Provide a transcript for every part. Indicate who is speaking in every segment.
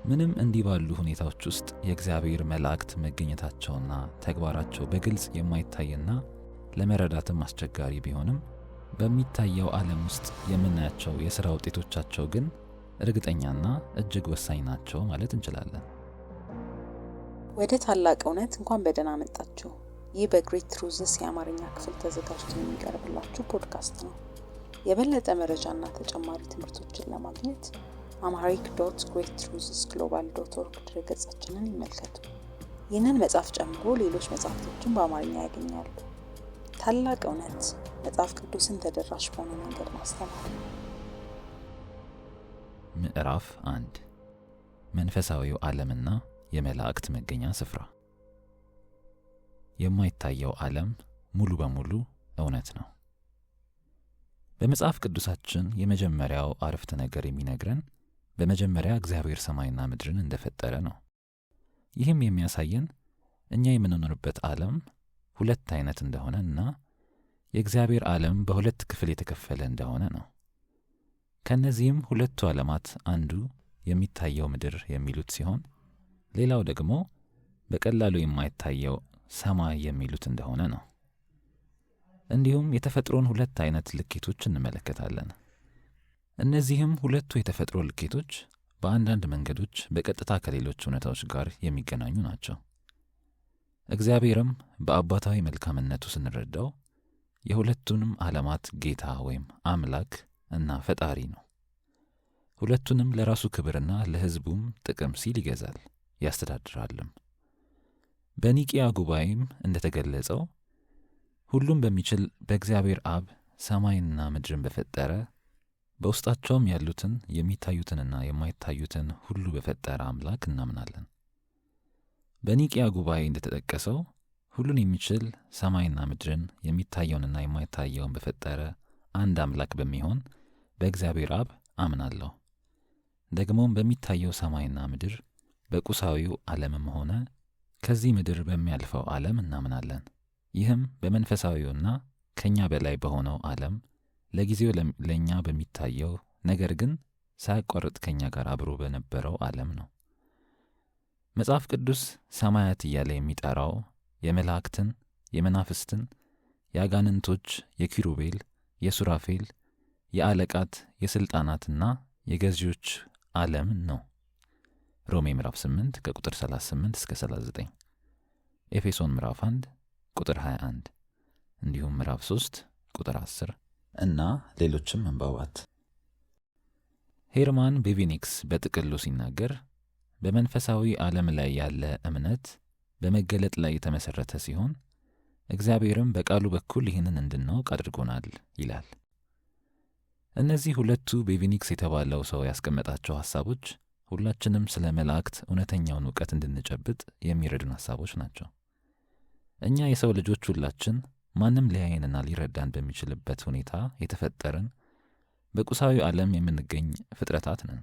Speaker 1: ምንም እንዲህ ባሉ ሁኔታዎች ውስጥ የእግዚአብሔር መላእክት መገኘታቸውና ተግባራቸው በግልጽ የማይታይና ለመረዳትም አስቸጋሪ ቢሆንም በሚታየው ዓለም ውስጥ የምናያቸው የሥራ ውጤቶቻቸው ግን እርግጠኛና እጅግ ወሳኝ ናቸው ማለት እንችላለን።
Speaker 2: ወደ ታላቅ እውነት እንኳን በደህና መጣችሁ። ይህ በግሬት ትሩዝስ የአማርኛ ክፍል ተዘጋጅቶ የሚቀርብላችሁ ፖድካስት ነው። የበለጠ መረጃና ተጨማሪ ትምህርቶችን ለማግኘት amharic.greattruthsglobal.org ድረገጻችንን ይመልከቱ። ይህንን መጽሐፍ ጨምሮ ሌሎች መጽሐፍቶችን በአማርኛ ያገኛሉ። ታላቅ እውነት መጽሐፍ ቅዱስን ተደራሽ በሆነ መንገድ ማስተማር።
Speaker 1: ምዕራፍ 1 መንፈሳዊው ዓለምና የመላእክት መገኛ ስፍራ። የማይታየው ዓለም ሙሉ በሙሉ እውነት ነው። በመጽሐፍ ቅዱሳችን የመጀመሪያው አረፍተ ነገር የሚነግረን በመጀመሪያ እግዚአብሔር ሰማይና ምድርን እንደፈጠረ ነው። ይህም የሚያሳየን እኛ የምንኖርበት ዓለም ሁለት አይነት እንደሆነ እና የእግዚአብሔር ዓለም በሁለት ክፍል የተከፈለ እንደሆነ ነው። ከነዚህም ሁለቱ ዓለማት አንዱ የሚታየው ምድር የሚሉት ሲሆን ሌላው ደግሞ በቀላሉ የማይታየው ሰማይ የሚሉት እንደሆነ ነው። እንዲሁም የተፈጥሮን ሁለት አይነት ልኬቶች እንመለከታለን። እነዚህም ሁለቱ የተፈጥሮ ልኬቶች በአንዳንድ መንገዶች በቀጥታ ከሌሎች እውነታዎች ጋር የሚገናኙ ናቸው። እግዚአብሔርም በአባታዊ መልካምነቱ ስንረዳው የሁለቱንም ዓለማት ጌታ ወይም አምላክ እና ፈጣሪ ነው። ሁለቱንም ለራሱ ክብርና ለሕዝቡም ጥቅም ሲል ይገዛል ያስተዳድራልም። በኒቂያ ጉባኤም እንደተገለጸው ሁሉም በሚችል በእግዚአብሔር አብ ሰማይንና ምድርን በፈጠረ በውስጣቸውም ያሉትን የሚታዩትንና የማይታዩትን ሁሉ በፈጠረ አምላክ እናምናለን። በኒቂያ ጉባኤ እንደተጠቀሰው ሁሉን የሚችል ሰማይና ምድርን የሚታየውንና የማይታየውን በፈጠረ አንድ አምላክ በሚሆን በእግዚአብሔር አብ አምናለሁ። ደግሞም በሚታየው ሰማይና ምድር በቁሳዊው ዓለምም ሆነ ከዚህ ምድር በሚያልፈው ዓለም እናምናለን። ይህም በመንፈሳዊውና ከኛ በላይ በሆነው ዓለም ለጊዜው ለኛ በሚታየው ነገር ግን ሳያቋርጥ ከኛ ጋር አብሮ በነበረው ዓለም ነው። መጽሐፍ ቅዱስ ሰማያት እያለ የሚጠራው የመላእክትን፣ የመናፍስትን፣ የአጋንንቶች፣ የኪሩቤል፣ የሱራፌል፣ የአለቃት፣ የሥልጣናትና የገዢዎች ዓለም ነው። ሮሜ ምዕራፍ 8 ከቁጥር 38 እስከ 39፣ ኤፌሶን ምዕራፍ 1 ቁጥር 21 እንዲሁም ምዕራፍ 3 ቁጥር 10 እና ሌሎችም መንባባት። ሄርማን ቤቪኒክስ በጥቅሉ ሲናገር በመንፈሳዊ ዓለም ላይ ያለ እምነት በመገለጥ ላይ የተመሰረተ ሲሆን እግዚአብሔርም በቃሉ በኩል ይህንን እንድናውቅ አድርጎናል ይላል። እነዚህ ሁለቱ ቤቪኒክስ የተባለው ሰው ያስቀመጣቸው ሐሳቦች ሁላችንም ስለ መላእክት እውነተኛውን ዕውቀት እንድንጨብጥ የሚረዱን ሐሳቦች ናቸው። እኛ የሰው ልጆች ሁላችን ማንም ሊያየንና ሊረዳን በሚችልበት ሁኔታ የተፈጠርን በቁሳዊ ዓለም የምንገኝ ፍጥረታት ነን።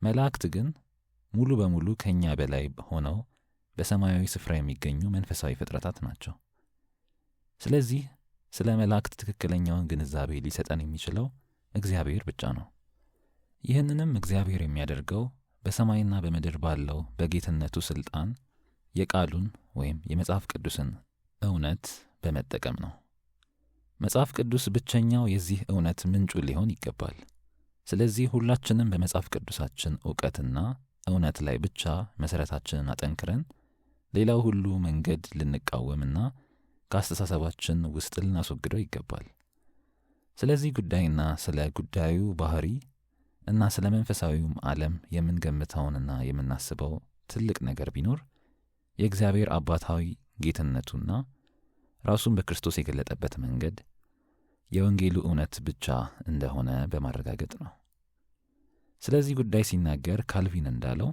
Speaker 1: መላእክት ግን ሙሉ በሙሉ ከኛ በላይ ሆነው በሰማያዊ ስፍራ የሚገኙ መንፈሳዊ ፍጥረታት ናቸው። ስለዚህ ስለ መላእክት ትክክለኛውን ግንዛቤ ሊሰጠን የሚችለው እግዚአብሔር ብቻ ነው። ይህንንም እግዚአብሔር የሚያደርገው በሰማይና በምድር ባለው በጌትነቱ ሥልጣን የቃሉን ወይም የመጽሐፍ ቅዱስን እውነት በመጠቀም ነው። መጽሐፍ ቅዱስ ብቸኛው የዚህ እውነት ምንጩ ሊሆን ይገባል። ስለዚህ ሁላችንም በመጽሐፍ ቅዱሳችን ዕውቀትና እውነት ላይ ብቻ መሠረታችንን አጠንክረን ሌላው ሁሉ መንገድ ልንቃወምና ከአስተሳሰባችን ውስጥ ልናስወግደው ይገባል። ስለዚህ ጉዳይና ስለ ጉዳዩ ባህሪ እና ስለ መንፈሳዊውም ዓለም የምንገምተውንና የምናስበው ትልቅ ነገር ቢኖር የእግዚአብሔር አባታዊ ጌትነቱና ራሱን በክርስቶስ የገለጠበት መንገድ የወንጌሉ እውነት ብቻ እንደሆነ በማረጋገጥ ነው። ስለዚህ ጉዳይ ሲናገር ካልቪን እንዳለው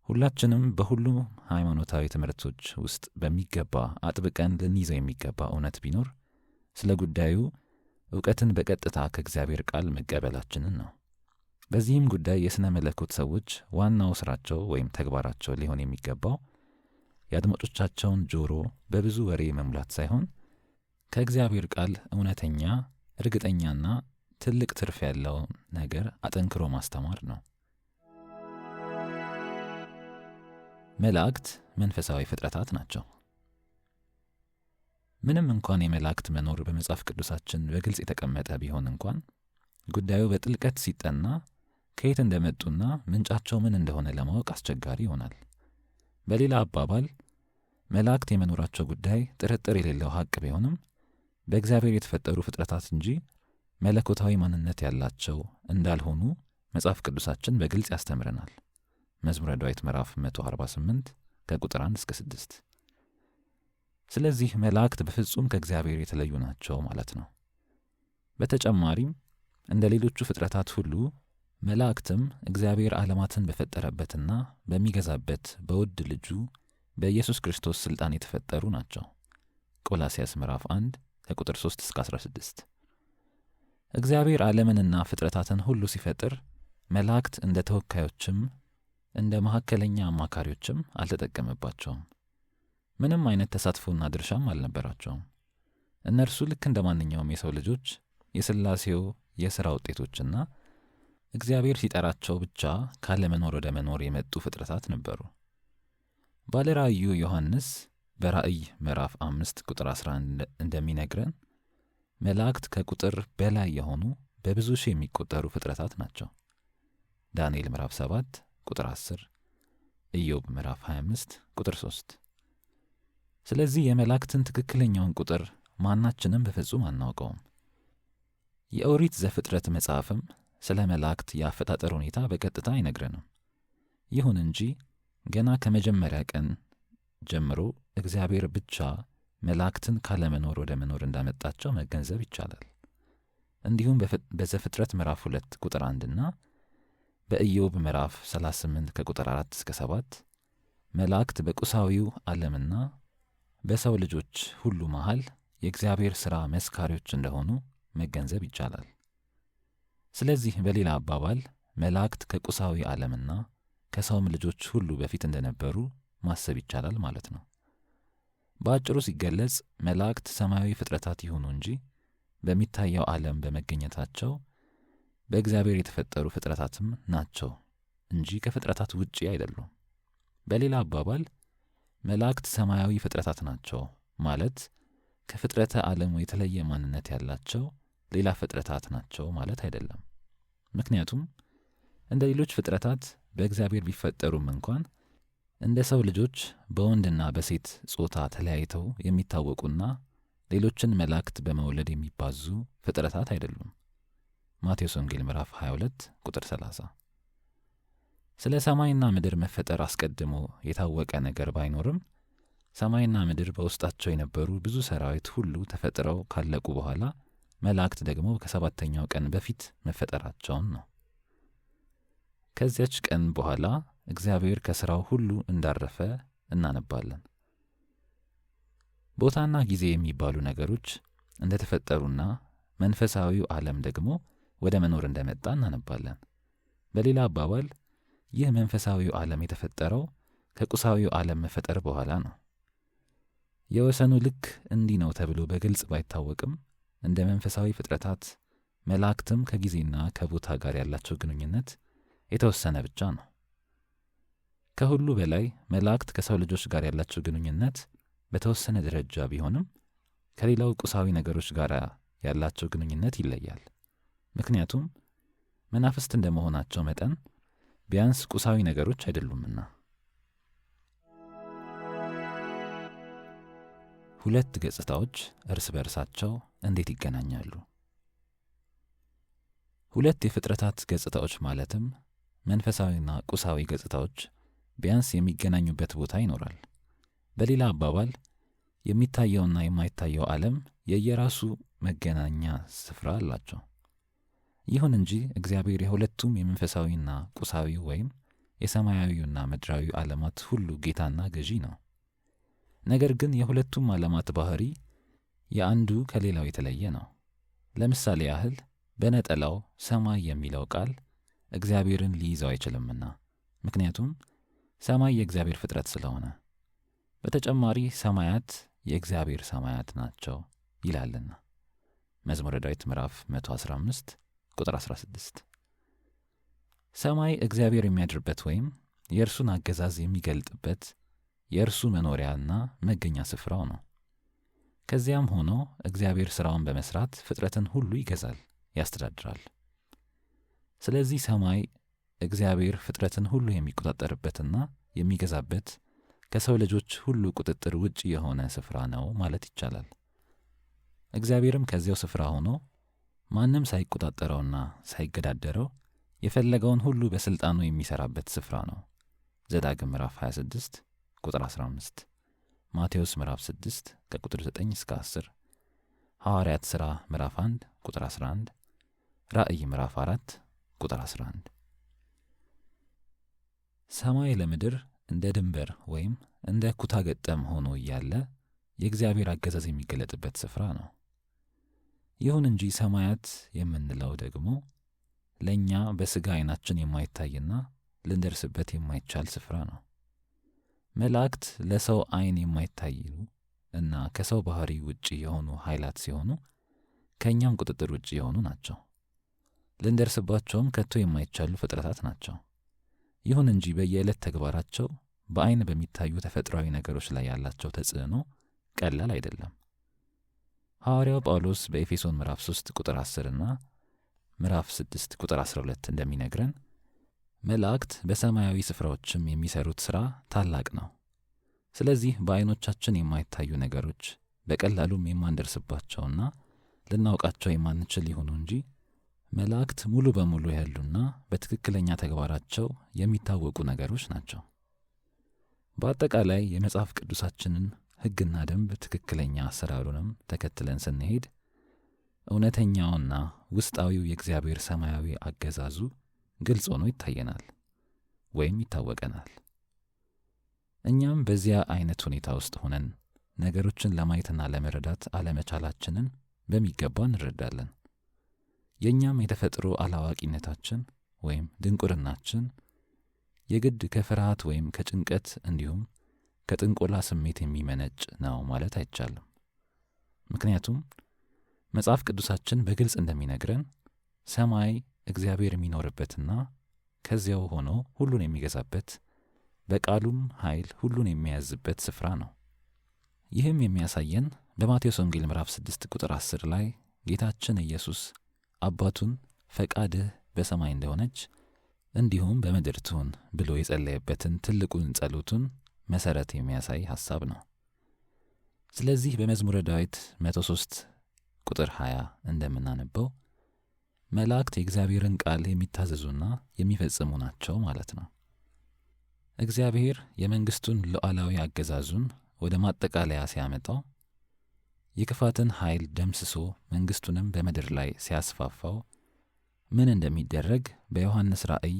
Speaker 1: ሁላችንም በሁሉም ሃይማኖታዊ ትምህርቶች ውስጥ በሚገባ አጥብቀን ልንይዘው የሚገባ እውነት ቢኖር ስለ ጉዳዩ ዕውቀትን በቀጥታ ከእግዚአብሔር ቃል መቀበላችንን ነው። በዚህም ጉዳይ የሥነ መለኮት ሰዎች ዋናው ሥራቸው ወይም ተግባራቸው ሊሆን የሚገባው የአድማጮቻቸውን ጆሮ በብዙ ወሬ መሙላት ሳይሆን ከእግዚአብሔር ቃል እውነተኛ፣ እርግጠኛና ትልቅ ትርፍ ያለው ነገር አጠንክሮ ማስተማር ነው። መላእክት መንፈሳዊ ፍጥረታት ናቸው። ምንም እንኳን የመላእክት መኖር በመጽሐፍ ቅዱሳችን በግልጽ የተቀመጠ ቢሆን እንኳን ጉዳዩ በጥልቀት ሲጠና ከየት እንደመጡና ምንጫቸው ምን እንደሆነ ለማወቅ አስቸጋሪ ይሆናል። በሌላ አባባል መላእክት የመኖራቸው ጉዳይ ጥርጥር የሌለው ሀቅ ቢሆንም በእግዚአብሔር የተፈጠሩ ፍጥረታት እንጂ መለኮታዊ ማንነት ያላቸው እንዳልሆኑ መጽሐፍ ቅዱሳችን በግልጽ ያስተምረናል። መዝሙረ ዳዊት ምዕራፍ 148 ከቁጥር 1 እስከ 6። ስለዚህ መላእክት በፍጹም ከእግዚአብሔር የተለዩ ናቸው ማለት ነው። በተጨማሪም እንደ ሌሎቹ ፍጥረታት ሁሉ መላእክትም እግዚአብሔር ዓለማትን በፈጠረበትና በሚገዛበት በውድ ልጁ በኢየሱስ ክርስቶስ ሥልጣን የተፈጠሩ ናቸው። ቆላስያስ ምዕራፍ 1 ከቁጥር 3 እስከ 16። እግዚአብሔር ዓለምንና ፍጥረታትን ሁሉ ሲፈጥር መላእክት እንደ ተወካዮችም እንደ መካከለኛ አማካሪዎችም አልተጠቀመባቸውም። ምንም አይነት ተሳትፎና ድርሻም አልነበራቸውም። እነርሱ ልክ እንደ ማንኛውም የሰው ልጆች የሥላሴው የሥራ ውጤቶችና እግዚአብሔር ሲጠራቸው ብቻ ካለመኖር ወደ መኖር የመጡ ፍጥረታት ነበሩ። ባለ ራእዩ ዮሐንስ በራእይ ምዕራፍ 5 ቁጥር 11 እንደሚነግረን መላእክት ከቁጥር በላይ የሆኑ በብዙ ሺህ የሚቆጠሩ ፍጥረታት ናቸው። ዳንኤል ምዕራፍ 7 ቁጥር 10፣ ኢዮብ ምዕራፍ 25 ቁጥር 3። ስለዚህ የመላእክትን ትክክለኛውን ቁጥር ማናችንም በፍጹም አናውቀውም። የኦሪት ዘፍጥረት መጽሐፍም ስለ መላእክት የአፈጣጠር ሁኔታ በቀጥታ አይነግረንም። ይሁን እንጂ ገና ከመጀመሪያ ቀን ጀምሮ እግዚአብሔር ብቻ መላእክትን ካለመኖር ወደ መኖር እንዳመጣቸው መገንዘብ ይቻላል። እንዲሁም በዘፍጥረት ምዕራፍ 2 ቁጥር 1 እና በኢዮብ ምዕራፍ 38 ከቁጥር 4 እስከ 7 መላእክት በቁሳዊው ዓለምና በሰው ልጆች ሁሉ መሃል የእግዚአብሔር ሥራ መስካሪዎች እንደሆኑ መገንዘብ ይቻላል። ስለዚህ በሌላ አባባል መላእክት ከቁሳዊ ዓለምና ከሰውም ልጆች ሁሉ በፊት እንደነበሩ ማሰብ ይቻላል ማለት ነው። በአጭሩ ሲገለጽ መላእክት ሰማያዊ ፍጥረታት ይሁኑ እንጂ በሚታየው ዓለም በመገኘታቸው በእግዚአብሔር የተፈጠሩ ፍጥረታትም ናቸው እንጂ ከፍጥረታት ውጪ አይደሉም። በሌላ አባባል መላእክት ሰማያዊ ፍጥረታት ናቸው ማለት ከፍጥረተ ዓለሙ የተለየ ማንነት ያላቸው ሌላ ፍጥረታት ናቸው ማለት አይደለም። ምክንያቱም እንደ ሌሎች ፍጥረታት በእግዚአብሔር ቢፈጠሩም እንኳን እንደ ሰው ልጆች በወንድና በሴት ጾታ ተለያይተው የሚታወቁና ሌሎችን መላእክት በመውለድ የሚባዙ ፍጥረታት አይደሉም። ማቴዎስ ወንጌል ምዕራፍ 22 ቁጥር 30። ስለ ሰማይና ምድር መፈጠር አስቀድሞ የታወቀ ነገር ባይኖርም ሰማይና ምድር በውስጣቸው የነበሩ ብዙ ሰራዊት ሁሉ ተፈጥረው ካለቁ በኋላ መላእክት ደግሞ ከሰባተኛው ቀን በፊት መፈጠራቸውን ነው። ከዚያች ቀን በኋላ እግዚአብሔር ከሥራው ሁሉ እንዳረፈ እናነባለን። ቦታና ጊዜ የሚባሉ ነገሮች እንደተፈጠሩና መንፈሳዊው ዓለም ደግሞ ወደ መኖር እንደመጣ እናነባለን። በሌላ አባባል ይህ መንፈሳዊው ዓለም የተፈጠረው ከቁሳዊው ዓለም መፈጠር በኋላ ነው። የወሰኑ ልክ እንዲህ ነው ተብሎ በግልጽ ባይታወቅም እንደ መንፈሳዊ ፍጥረታት መላእክትም ከጊዜና ከቦታ ጋር ያላቸው ግንኙነት የተወሰነ ብቻ ነው። ከሁሉ በላይ መላእክት ከሰው ልጆች ጋር ያላቸው ግንኙነት በተወሰነ ደረጃ ቢሆንም ከሌላው ቁሳዊ ነገሮች ጋር ያላቸው ግንኙነት ይለያል። ምክንያቱም መናፍስት እንደመሆናቸው መጠን ቢያንስ ቁሳዊ ነገሮች አይደሉምና። ሁለት ገጽታዎች እርስ በርሳቸው እንዴት ይገናኛሉ? ሁለት የፍጥረታት ገጽታዎች ማለትም መንፈሳዊና ቁሳዊ ገጽታዎች ቢያንስ የሚገናኙበት ቦታ ይኖራል። በሌላ አባባል የሚታየውና የማይታየው ዓለም የየራሱ መገናኛ ስፍራ አላቸው። ይሁን እንጂ እግዚአብሔር የሁለቱም የመንፈሳዊና ቁሳዊው ወይም የሰማያዊውና ምድራዊ ዓለማት ሁሉ ጌታና ገዢ ነው። ነገር ግን የሁለቱም ዓለማት ባህሪ የአንዱ ከሌላው የተለየ ነው። ለምሳሌ ያህል በነጠላው ሰማይ የሚለው ቃል እግዚአብሔርን ሊይዘው አይችልምና፣ ምክንያቱም ሰማይ የእግዚአብሔር ፍጥረት ስለሆነ። በተጨማሪ ሰማያት የእግዚአብሔር ሰማያት ናቸው ይላልና መዝሙረ ዳዊት ምዕራፍ 115 ቁጥር 16። ሰማይ እግዚአብሔር የሚያድርበት ወይም የእርሱን አገዛዝ የሚገልጥበት የእርሱ መኖሪያና መገኛ ስፍራው ነው። ከዚያም ሆኖ እግዚአብሔር ሥራውን በመስራት ፍጥረትን ሁሉ ይገዛል፣ ያስተዳድራል። ስለዚህ ሰማይ እግዚአብሔር ፍጥረትን ሁሉ የሚቆጣጠርበትና የሚገዛበት ከሰው ልጆች ሁሉ ቁጥጥር ውጭ የሆነ ስፍራ ነው ማለት ይቻላል። እግዚአብሔርም ከዚያው ስፍራ ሆኖ ማንም ሳይቆጣጠረውና ሳይገዳደረው የፈለገውን ሁሉ በሥልጣኑ የሚሠራበት ስፍራ ነው። ዘዳግም ምዕራፍ 26 ቁጥር 15፣ ማቴዎስ ምዕራፍ 6 ከቁጥር 9 እስከ 10፣ ሐዋርያት ሥራ ምዕራፍ 1 ቁጥር 11፣ ራእይ ምዕራፍ 4 ቁጥር 11። ሰማይ ለምድር እንደ ድንበር ወይም እንደ ኩታ ገጠም ሆኖ እያለ የእግዚአብሔር አገዛዝ የሚገለጥበት ስፍራ ነው። ይሁን እንጂ ሰማያት የምንለው ደግሞ ለእኛ በሥጋ ዓይናችን የማይታይና ልንደርስበት የማይቻል ስፍራ ነው። መላእክት ለሰው ዓይን የማይታዩ እና ከሰው ባሕሪ ውጭ የሆኑ ኃይላት ሲሆኑ ከእኛም ቁጥጥር ውጭ የሆኑ ናቸው። ልንደርስባቸውም ከቶ የማይቻሉ ፍጥረታት ናቸው። ይሁን እንጂ በየዕለት ተግባራቸው በዓይን በሚታዩ ተፈጥሯዊ ነገሮች ላይ ያላቸው ተጽዕኖ ቀላል አይደለም። ሐዋርያው ጳውሎስ በኤፌሶን ምዕራፍ 3 ቁጥር 10 እና ምዕራፍ 6 ቁጥር 12 እንደሚነግረን መላእክት በሰማያዊ ስፍራዎችም የሚሰሩት ሥራ ታላቅ ነው። ስለዚህ በዓይኖቻችን የማይታዩ ነገሮች በቀላሉም የማንደርስባቸውና ልናውቃቸው የማንችል ይሁኑ እንጂ መላእክት ሙሉ በሙሉ ያሉና በትክክለኛ ተግባራቸው የሚታወቁ ነገሮች ናቸው። በአጠቃላይ የመጽሐፍ ቅዱሳችንን ሕግና ደንብ ትክክለኛ አሰራሩንም ተከትለን ስንሄድ እውነተኛውና ውስጣዊው የእግዚአብሔር ሰማያዊ አገዛዙ ግልጽ ሆኖ ይታየናል ወይም ይታወቀናል። እኛም በዚያ አይነት ሁኔታ ውስጥ ሆነን ነገሮችን ለማየትና ለመረዳት አለመቻላችንን በሚገባ እንረዳለን። የእኛም የተፈጥሮ አላዋቂነታችን ወይም ድንቁርናችን የግድ ከፍርሃት ወይም ከጭንቀት እንዲሁም ከጥንቆላ ስሜት የሚመነጭ ነው ማለት አይቻልም። ምክንያቱም መጽሐፍ ቅዱሳችን በግልጽ እንደሚነግረን ሰማይ እግዚአብሔር የሚኖርበትና ከዚያው ሆኖ ሁሉን የሚገዛበት በቃሉም ኃይል ሁሉን የሚያዝበት ስፍራ ነው። ይህም የሚያሳየን በማቴዎስ ወንጌል ምዕራፍ 6 ቁጥር 10 ላይ ጌታችን ኢየሱስ አባቱን ፈቃድህ በሰማይ እንደሆነች እንዲሁም በምድር ትሁን ብሎ የጸለየበትን ትልቁን ጸሎቱን መሠረት የሚያሳይ ሐሳብ ነው። ስለዚህ በመዝሙረ ዳዊት 103 ቁጥር 20 እንደምናነበው መላእክት የእግዚአብሔርን ቃል የሚታዘዙና የሚፈጽሙ ናቸው ማለት ነው። እግዚአብሔር የመንግሥቱን ሉዓላዊ አገዛዙን ወደ ማጠቃለያ ሲያመጣው የክፋትን ኃይል ደምስሶ መንግሥቱንም በምድር ላይ ሲያስፋፋው ምን እንደሚደረግ በዮሐንስ ራእይ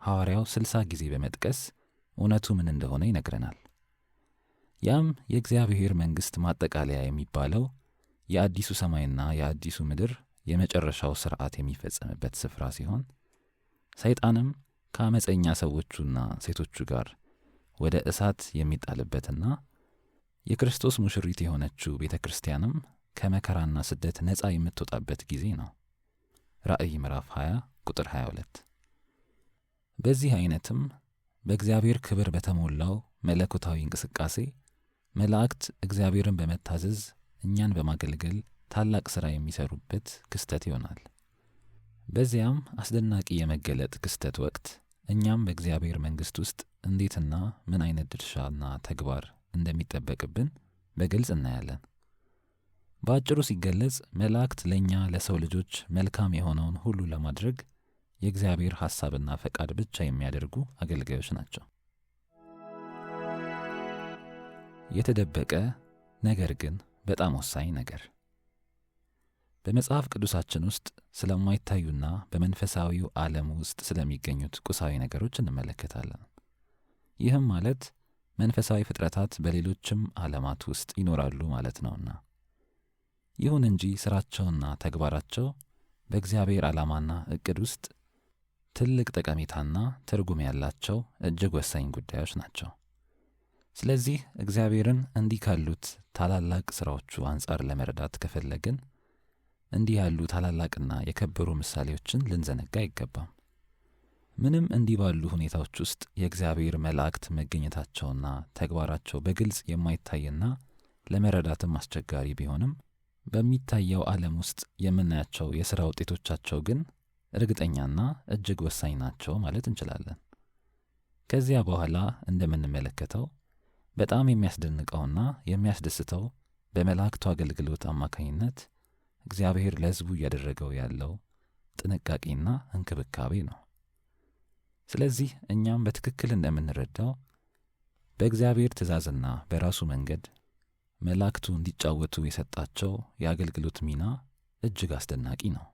Speaker 1: ሐዋርያው 60 ጊዜ በመጥቀስ እውነቱ ምን እንደሆነ ይነግረናል። ያም የእግዚአብሔር መንግሥት ማጠቃለያ የሚባለው የአዲሱ ሰማይና የአዲሱ ምድር የመጨረሻው ሥርዓት የሚፈጸምበት ስፍራ ሲሆን ሰይጣንም ከአመፀኛ ሰዎቹና ሴቶቹ ጋር ወደ እሳት የሚጣልበትና የክርስቶስ ሙሽሪት የሆነችው ቤተ ክርስቲያንም ከመከራና ስደት ነፃ የምትወጣበት ጊዜ ነው። ራእይ ምዕራፍ 20 ቁጥር 22። በዚህ አይነትም በእግዚአብሔር ክብር በተሞላው መለኮታዊ እንቅስቃሴ መላእክት እግዚአብሔርን በመታዘዝ እኛን በማገልገል ታላቅ ሥራ የሚሰሩበት ክስተት ይሆናል። በዚያም አስደናቂ የመገለጥ ክስተት ወቅት እኛም በእግዚአብሔር መንግሥት ውስጥ እንዴትና ምን አይነት ድርሻና ተግባር እንደሚጠበቅብን በግልጽ እናያለን። በአጭሩ ሲገለጽ መላእክት ለእኛ ለሰው ልጆች መልካም የሆነውን ሁሉ ለማድረግ የእግዚአብሔር ሐሳብና ፈቃድ ብቻ የሚያደርጉ አገልጋዮች ናቸው። የተደበቀ ነገር ግን በጣም ወሳኝ ነገር በመጽሐፍ ቅዱሳችን ውስጥ ስለማይታዩና በመንፈሳዊው ዓለም ውስጥ ስለሚገኙት ቁሳዊ ነገሮች እንመለከታለን። ይህም ማለት መንፈሳዊ ፍጥረታት በሌሎችም ዓለማት ውስጥ ይኖራሉ ማለት ነውና። ይሁን እንጂ ሥራቸውና ተግባራቸው በእግዚአብሔር ዓላማና ዕቅድ ውስጥ ትልቅ ጠቀሜታና ትርጉም ያላቸው እጅግ ወሳኝ ጉዳዮች ናቸው። ስለዚህ እግዚአብሔርን እንዲህ ካሉት ታላላቅ ሥራዎቹ አንጻር ለመረዳት ከፈለግን እንዲህ ያሉ ታላላቅና የከበሩ ምሳሌዎችን ልንዘነጋ አይገባም። ምንም እንዲህ ባሉ ሁኔታዎች ውስጥ የእግዚአብሔር መላእክት መገኘታቸውና ተግባራቸው በግልጽ የማይታይና ለመረዳትም አስቸጋሪ ቢሆንም በሚታየው ዓለም ውስጥ የምናያቸው የሥራ ውጤቶቻቸው ግን እርግጠኛና እጅግ ወሳኝ ናቸው ማለት እንችላለን። ከዚያ በኋላ እንደምንመለከተው በጣም የሚያስደንቀውና የሚያስደስተው በመላእክቱ አገልግሎት አማካኝነት እግዚአብሔር ለሕዝቡ እያደረገው ያለው ጥንቃቄና እንክብካቤ ነው። ስለዚህ እኛም በትክክል እንደምንረዳው በእግዚአብሔር ትእዛዝና በራሱ መንገድ መላእክቱ እንዲጫወቱ የሰጣቸው የአገልግሎት ሚና እጅግ አስደናቂ ነው።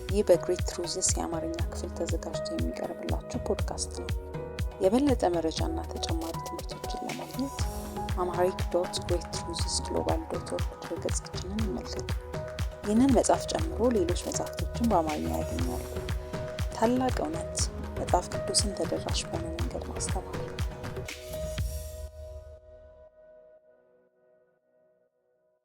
Speaker 2: ይህ በግሬት ትሩዝስ የአማርኛ ክፍል ተዘጋጅቶ የሚቀርብላችሁ ፖድካስት ነው። የበለጠ መረጃና ተጨማሪ ትምህርቶችን ለማግኘት amharic.greattruthsglobal.org ድረገጻችንን ይመልከቱ። ይህንን መጽሐፍ ጨምሮ ሌሎች መጽሐፍቶችን በአማርኛ ያገኛሉ። ታላቅ እውነት መጽሐፍ ቅዱስን ተደራሽ በሆነ መንገድ ማስተማር